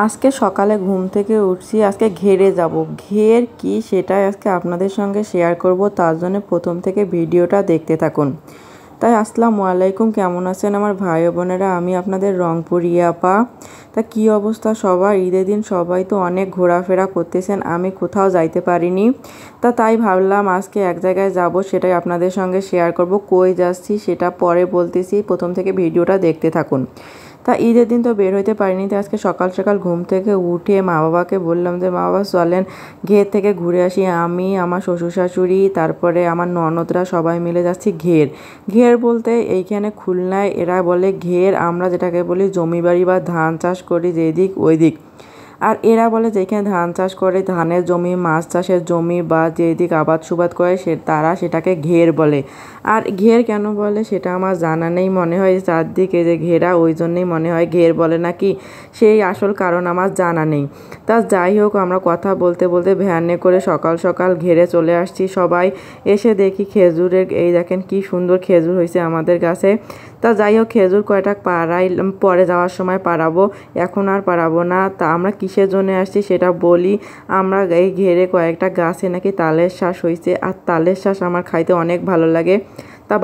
আজকে সকালে ঘুম থেকে উঠছি, আজকে ঘেরে যাব। ঘের কি সেটাই আজকে আপনাদের সঙ্গে শেয়ার করব, তার জন্য প্রথম থেকে ভিডিওটা দেখতে থাকুন। তাই আসসালামু আলাইকুম, কেমন আছেন আমার ভাই ও বোনেরা? আমি আপনাদের রংপুরি আপা। তা কি অবস্থা সবার? ঈদের দিন সবাই তো অনেক ঘোরাফেরা করতেছেন, আমি কোথাও যাইতে পারিনি। তাই ভাবলাম আজকে এক জায়গায় যাব, সেটাই আপনাদের সঙ্গে শেয়ার করব। কই যাচ্ছি সেটা পরে বলতেছি, প্রথম থেকে ভিডিওটা দেখতে থাকুন। ঈদের দিন তো বের হইতে পারিনি, তো আজকে সকাল সকাল ঘুম থেকে উঠে মা বাবাকে বললাম যে মা বাবা চলেন ঘের থেকে ঘুরে আসি। আমি, আমার শ্বশুর শাশুড়ি, তারপরে আমার ননদরা সবাই মিলে যাচ্ছি ঘের। ঘের বলতে এইখানে খুলনায় এরা বলে ঘের, আমরা যেটাকে বলি জমি বাড়ি বা ধান চাষ করি যেদিক ওই দিক। আর এরা বলে যেখানে ধান চাষ করে, ধানের জমি, মাছ চাষের জমি বা যেদিক আবাদ সুবাদ করে তারা সেটাকে ঘের বলে। আর ঘের কেন বলে সেটা আমার জানা নেই, মনে হয় চারদিকে যে ঘেরা ওই জন্যেই মনে হয় ঘের বলে নাকি, সেই আসল কারণ আমার জানা নেই। যাই হোক, আমরা কথা বলতে বলতে ভ্যানে করে সকাল সকাল ঘেরে চলে আসছি সবাই। এসে দেখি খেজুরের, এই দেখেন কি সুন্দর খেজুর হয়েছে আমাদের কাছে। যাই হোক, খেজুর কয়টা পাড়াই, পরে যাওয়ার সময় পাড়াবো, এখন আর পাড়াবো না। আমরা কিসের জন্য আসছি সেটা বলি। আমরা এই ঘেরে কয়েকটা গাছে নাকি তালের শ্বাস হয়েছে, আর তালের শ্বাস আমার খাইতে অনেক ভালো লাগে।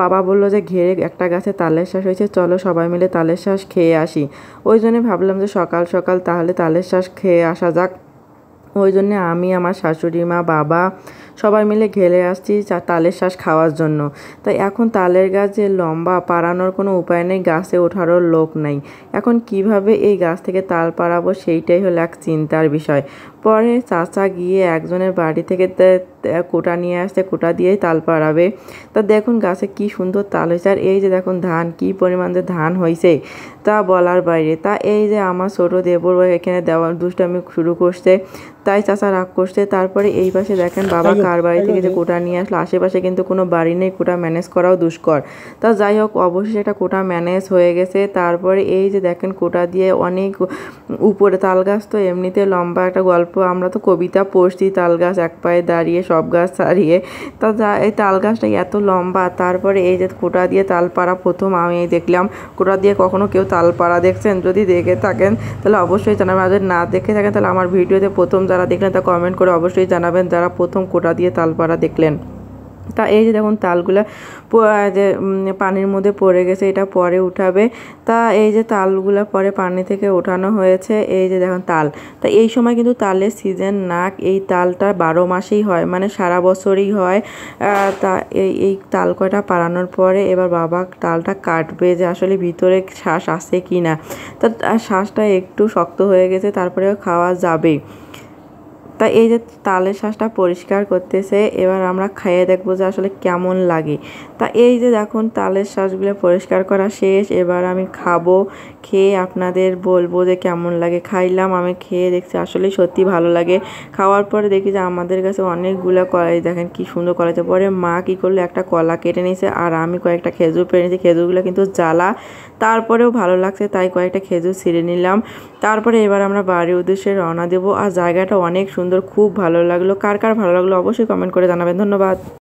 বাবা বললো যে ঘেরে একটা গাছে তালের শ্বাস হয়েছে, চলো সবাই মিলে তালের শ্বাস খেয়ে আসি। ওই জন্য ভাবলাম যে সকাল সকাল তাহলে তালের শ্বাস খেয়ে আসা যাক। ওই জন্যে আমি, আমার শাশুড়ি মা, বাবা সবাই মিলে ঘেরে আসছি তালের শ্বাস খাওয়ার জন্য। এখন তালের গাছ যে লম্বা, পাড়ানোর কোনো উপায় নেই, গাছে ওঠারও লোক নাই। এখন কিভাবে এই গাছ থেকে তাল পাড়াবো সেইটাই হলো এক চিন্তার বিষয়। পরে চাচা গিয়ে একজনের বাড়ি থেকে কোটা নিয়ে আসতে, কোটা দিয়েই তাল পাড়াবে। দেখুন গাছে কি সুন্দর তাল হয়েছে, আর এই যে দেখুন ধান, কি পরিমাণ যে ধান হয়েছে তা বলার বাইরে। এই যে আমার ছোটো দেবর এখানে দেওয়ার দুষ্টামি শুরু করছে, তাই চাচা রাগ করছে। তারপরে এই পাশে দেখেন বাবা কার বাড়ি থেকে যে কোটা নিয়ে আসলো, আশেপাশে কিন্তু কোনো বাড়ি নেই, কোটা ম্যানেজ করাও দুষ্কর। যাই হোক, অবশেষে একটা কোটা ম্যানেজ হয়ে গেছে। তারপরে এই যে দেখেন কোটা দিয়ে অনেক উপরে, তাল গাছ তো এমনিতে লম্বা একটা গল্প, আমরা তো কবিতা পড়ছি, তাল গাছ এক পায়ে দাঁড়িয়ে সব গাছ ছাড়িয়ে। এই তাল গাছটা এত লম্বা। তারপরে এই যে কোটা দিয়ে তাল পাড়া প্রথম আমি দেখলাম। কোটা দিয়ে কখনো কেউ তাল পাড়া দেখছেন? যদি দেখে থাকেন তাহলে অবশ্যই জানাবেন, আর যদি না দেখে থাকেন তাহলে আমার ভিডিওতে প্রথম যারা দেখলেন তা কমেন্ট করে অবশ্যই জানাবেন, যারা প্রথম কোটা দিয়ে তাল পাড়া দেখলেন। এই যে দেখুন তালগুলা যে পানির মধ্যে পড়ে গেছে, এটা পরে উঠাবে। এই যে তালগুলা পরে পানি থেকে ওঠানো হয়েছে। এই যে দেখুন তাল, এই সময় কিন্তু তালের সিজন না, এই তালটা 12 মাসেই হয়, মানে সারা বছরই হয়। এই তাল কয়টা পাড়ানোর পরে এবার বাবা তালটা কাটবে, যে আসলে ভিতরে শ্বাস আছে কি না। শ্বাসটা একটু শক্ত হয়ে গেছে, তারপরে খাওয়া যাবে। এই যে তালের শ্বাসটা পরিষ্কার করতেছে, এবার আমরা খাইয়ে দেখবো যে আসলে কেমন লাগে। এই যে দেখুন তালের শ্বাসগুলো পরিষ্কার করা শেষ, এবার আমি খাবো। খেয়ে আপনাদের বলবো যে কেমন লাগে। খাইলাম, আমি খেয়ে দেখছি আসলেই সত্যি ভালো লাগে। খাওয়ার পরে দেখি যে আমাদের কাছে অনেকগুলো কলাই, দেখেন কি সুন্দর কলা। পরে মা কী করলো, একটা কলা কেটে নিয়েছে, আর আমি কয়েকটা খেজুর পেরে নিয়েছি। খেজুরগুলো কিন্তু জ্বালা, তারপরেও ভালো লাগছে তাই কয়েকটা খেজুর ছিঁড়ে নিলাম। তারপরে এবার আমরা বাড়ির উদ্দেশ্যে রওনা দেবো। আর জায়গাটা অনেক সুন্দর, খুব ভালো লাগলো। কার কার ভালো লাগলো অবশ্যই কমেন্ট করে জানাবেন। ধন্যবাদ।